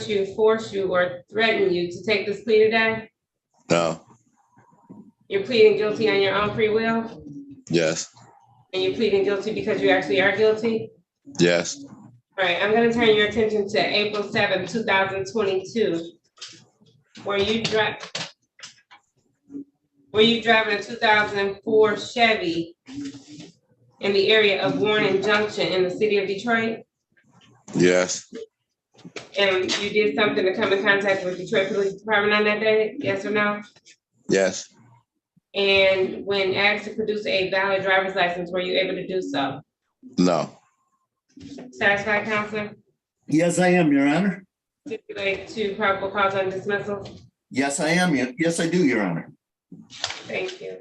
you, force you, or threaten you to take this plea today? No. You're pleading guilty on your own free will? Yes. And you're pleading guilty because you actually are guilty? Yes. All right, I'm gonna turn your attention to April 7th, 2022, where you driving a 2004 Chevy in the area of Warren Junction in the city of Detroit? Yes. And you did something to come in contact with Detroit Police Department on that day, yes or no? Yes. And when asked to produce a valid driver's license, were you able to do so? No. Satisfied, Counselor? Yes, I am, Your Honor. Stipulate to probable cause on dismissal? Yes, I am. Yes, I do, Your Honor. Thank you.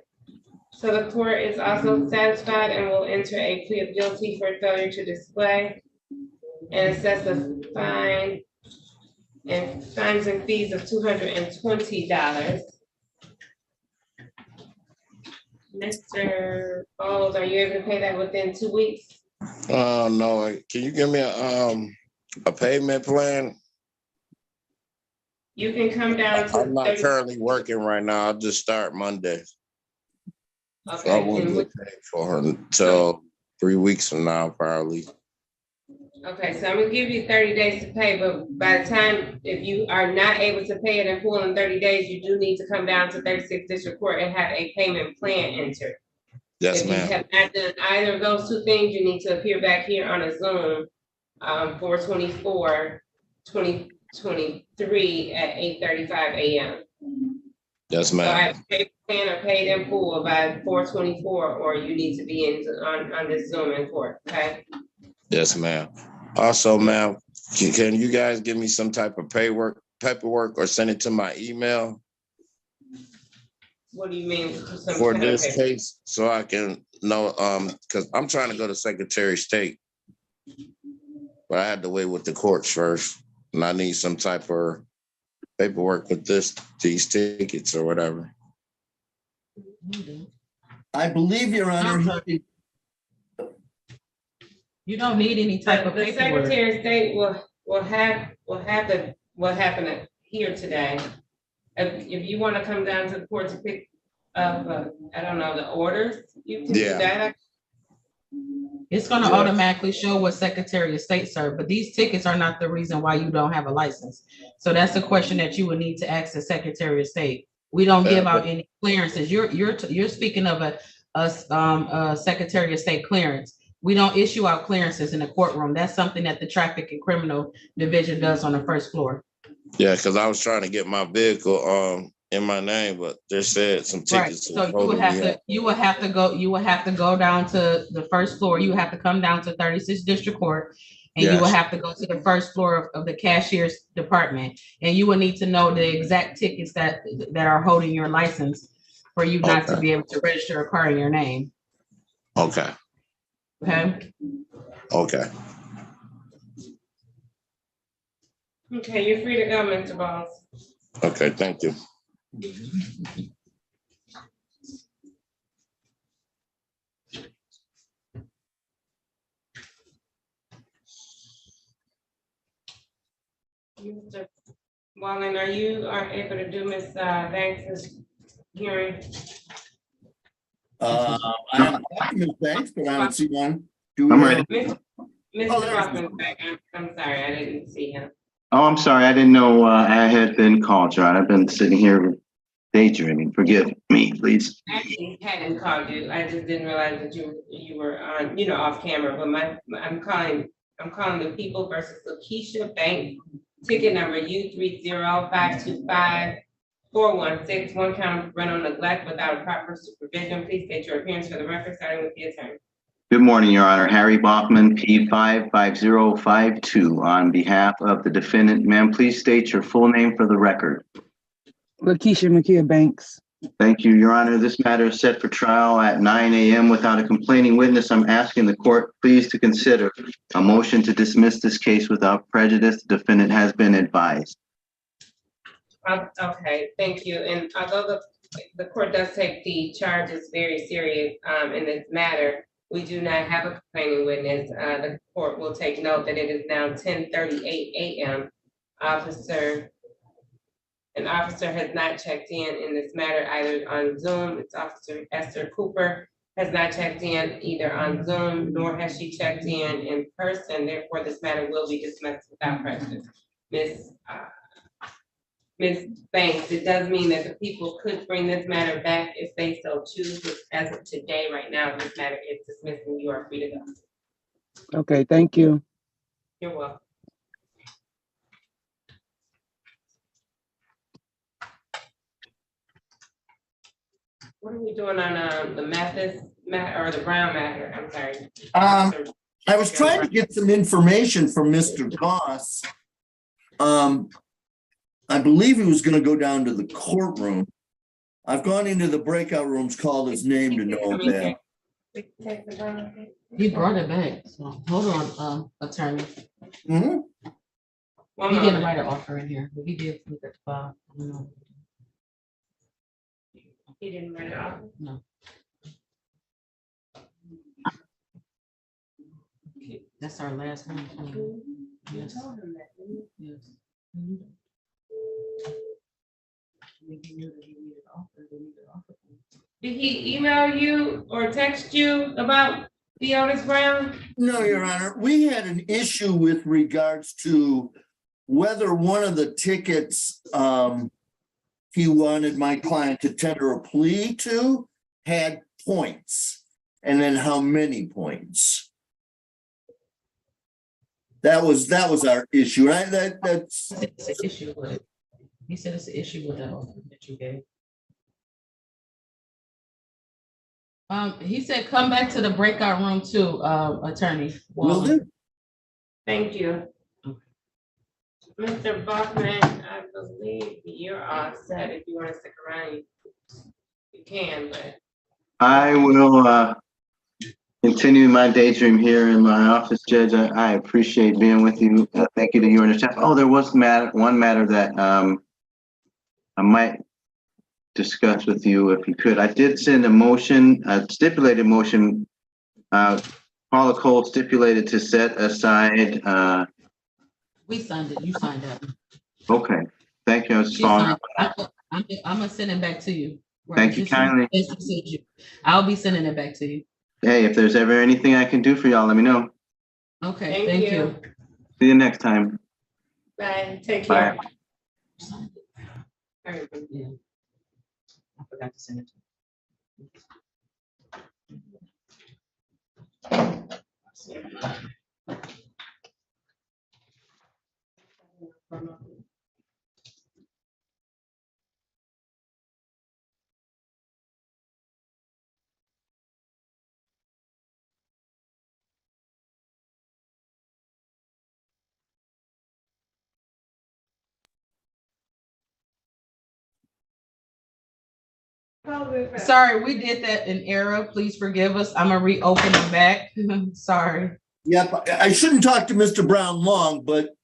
So the court is also satisfied and will enter a plea of guilty for failure to display and assess a fine and fines and fees of $220. Mr. Bowles, are you able to pay that within 2 weeks? No. Can you give me a payment plan? You can come down to. I'm not currently working right now. I'll just start Monday. Okay. So I won't get paid for her until 3 weeks from now, probably. Okay, so I'm gonna give you 30 days to pay, but by the time, if you are not able to pay it in full in 30 days, you do need to come down to 36th District Court and have a payment plan entered. Yes, If you ma'am. have not done either of those two things, you need to appear back here on a Zoom, 4/24/2023 at 8:35 a.m. Yes, So I ma'am. have paid plan or paid in full by 4/24, or you need to be on this Zoom in court, okay? Yes, ma'am. Also, ma'am, can you guys give me some type of paperwork or send it to my email What do you mean? for this case so I can know, because I'm trying to go to Secretary of State, but I had to wait with the courts first, and I need some type of paperwork with these tickets or whatever. I believe, Your Honor, You don't need any type of The paperwork. Secretary of State will have what happened here today. If you want to come down to the court to pick up, I don't know, the orders, you can do Yeah. that. It's gonna automatically show what Secretary of State served, but these tickets are not the reason why you don't have a license. So that's a question that you would need to ask the Secretary of State. We don't give out any clearances. You're speaking of a Secretary of State clearance. We don't issue out clearances in the courtroom. That's something that the Traffic and Criminal Division does on the first floor. Yeah, because I was trying to get my vehicle in my name, but they said some Right, tickets. so you would have to go down to the first floor. You have to come down to 36th District Court. And you will have to go to the first floor of the cashier's department. And you will need to know the exact tickets that are holding your license for you not to be able to register a car in your name. Okay. Okay. Okay. Okay, you're free to go, Mr. Balls. Okay, thank you. Mr. Wallen, are you able to do Ms. Banks' hearing? I have documents, thanks, but I don't see one. I'm ready. Mr. Oh, there's Kaufman's back. I'm sorry, I didn't see him. Oh, I'm sorry. I didn't know I had been called, John. I've been sitting here daydreaming. Forgive me, please. Actually, hadn't called you. I just didn't realize that you were on, off camera. But I'm calling the people versus Lakeisha Bank, ticket number U30525-416. One count of parental neglect without a proper supervision. Please state your appearance for the record, starting with the attorney. Good morning, Your Honor. Harry Bachman, P55052. On behalf of the defendant, ma'am, please state your full name for the record. Lakeisha McKeon Banks. Thank you, Your Honor. This matter is set for trial at 9 a.m. without a complaining witness. I'm asking the court please to consider a motion to dismiss this case without prejudice. The defendant has been advised. Okay, thank you. And although the court does take the charges very serious in this matter, we do not have a complaining witness. The court will take note that it is now 10:38 a.m. officer. An officer has not checked in this matter either on Zoom. It's Officer Esther Cooper has not checked in either on Zoom, nor has she checked in person. Therefore, this matter will be dismissed without prejudice. Ms. Banks, it does mean that the people could bring this matter back if they so choose. But as of today, right now, this matter is dismissed and you are free to go. Okay, thank you. You're welcome. What are we doing on the Mathis or the Brown matter? I'm sorry. I was trying to get some information from Mr. Goss. I believe he was gonna go down to the courtroom. I've gone into the breakout rooms, called his name to no avail. He brought it back, so hold on, attorney. Mhm. He didn't write an offer in here, but he did look at the file. I don't know. He didn't write it off. No. That's our last one. Yes. Yes. Mhm. Maybe knew that he needed an offer, they needed an offer. Did he email you or text you about Theodis Brown? No, Your Honor, we had an issue with regards to whether one of the tickets he wanted my client to tender a plea to had points, and then how many points. That was our issue, right? That's It's an issue with it. He said it's an issue with that offer that you gave. He said, come back to the breakout room too, attorney. will do. Thank you. Mr. Bachman, I believe you're all set. If you want to stick around, you can, but. I will continue my daydream here in my office, Judge. I appreciate being with you. Thank you to you and the staff. Oh, there was one matter that I might discuss with you if you could. I did send a motion, a stipulated motion. Paula Cole stipulated to set aside. We signed it, you signed that. Okay, thank you. I was She following signed. up. I'm gonna send it back to you. Thank you kindly. I'll be sending it back to you. Hey, if there's ever anything I can do for y'all, let me know. Okay, thank you. See you next time. Bye, take care. Yeah. I forgot to send it to you. Sorry, we did that in error. Please forgive us. I'm gonna reopen it back. Sorry. Yep, I shouldn't talk to Mr. Brown long, but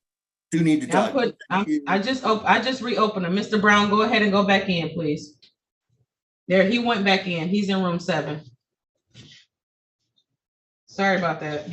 do need to talk. I just reopened it. Mr. Brown, go ahead and go back in, please. There, he went back in. He's in room 7. Sorry about that.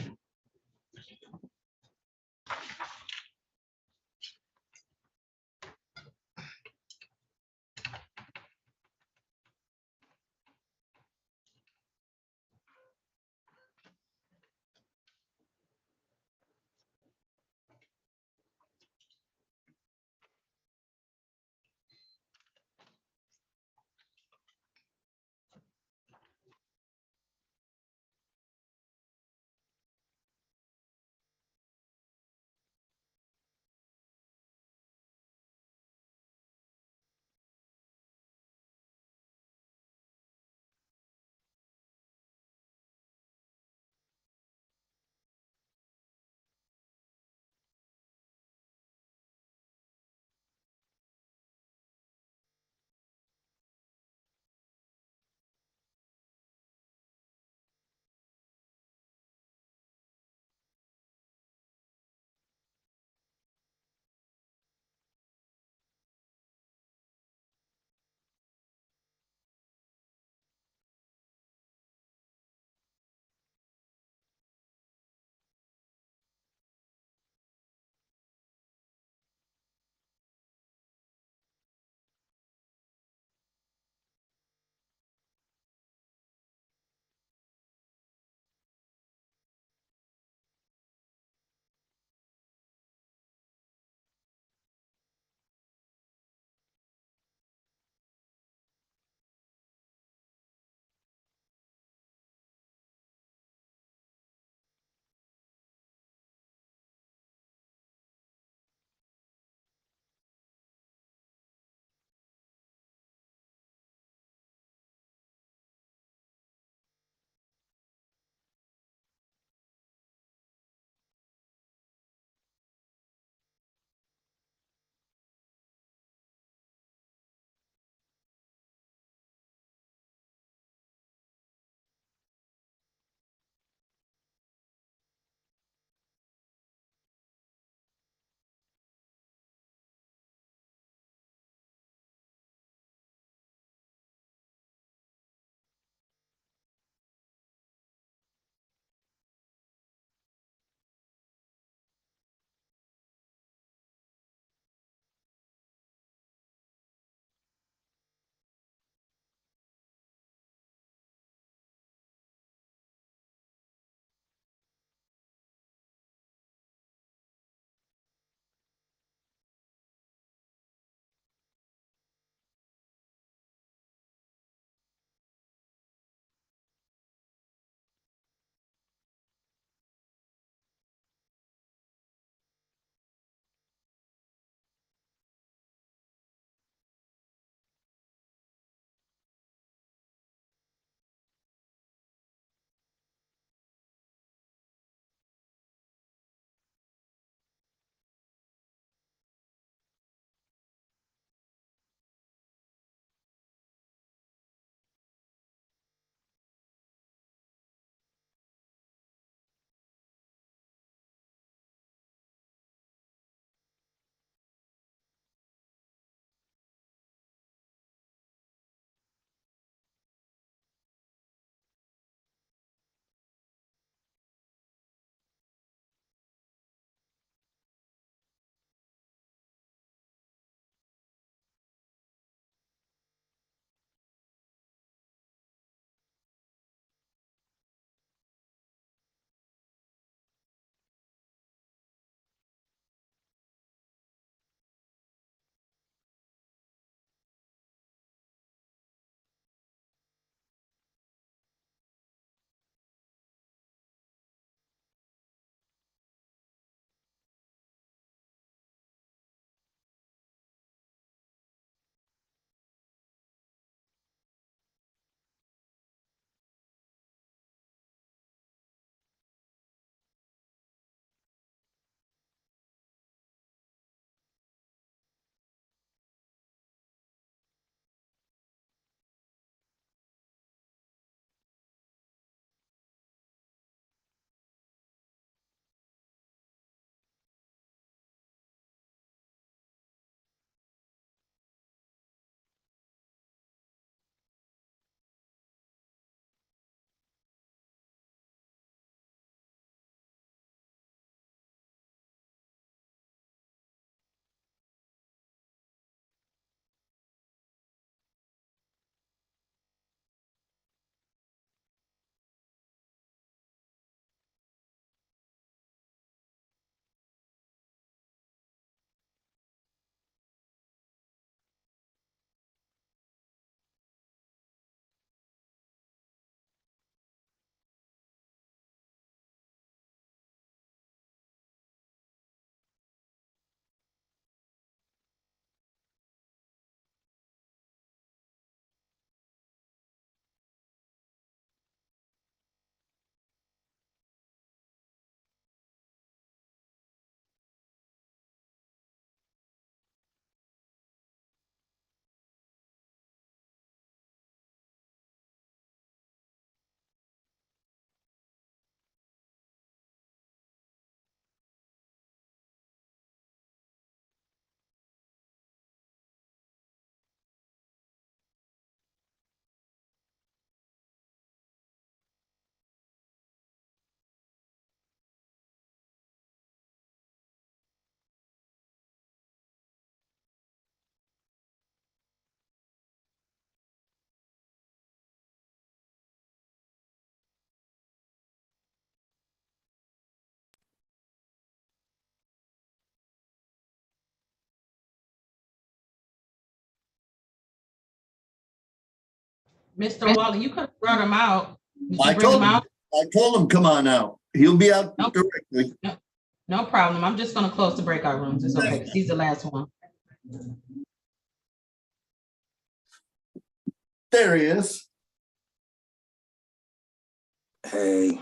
Mr. Wally, you could have brought him out. Did I you bring told him him, out? I told him, come on out. He'll be out Nope. directly. No problem. I'm just gonna close the breakout rooms. It's okay, because he's the last one. There he is. Hey,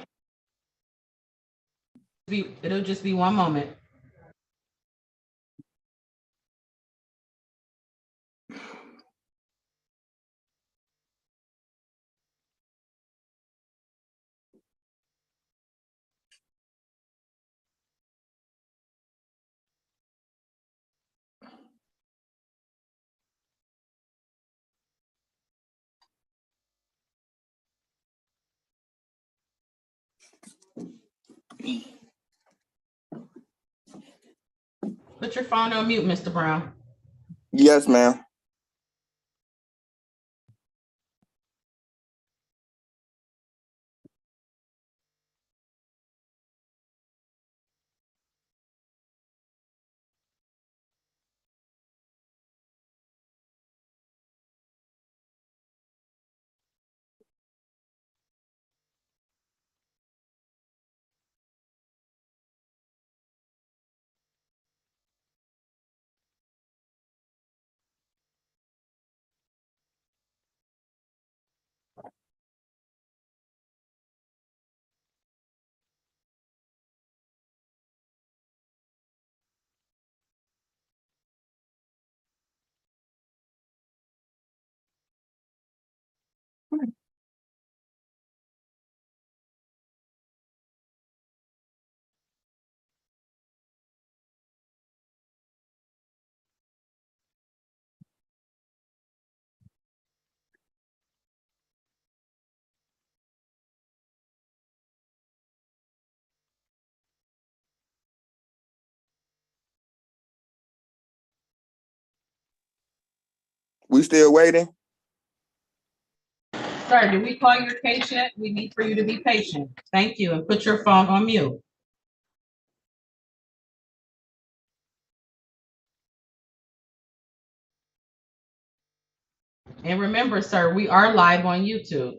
It'll just be one moment. Put your phone on mute, Mr. Brown. yes, ma'am. We still waiting? Sir, did we call your case yet? We need for you to be patient. Thank you, and put your phone on mute. And remember, sir, we are live on YouTube.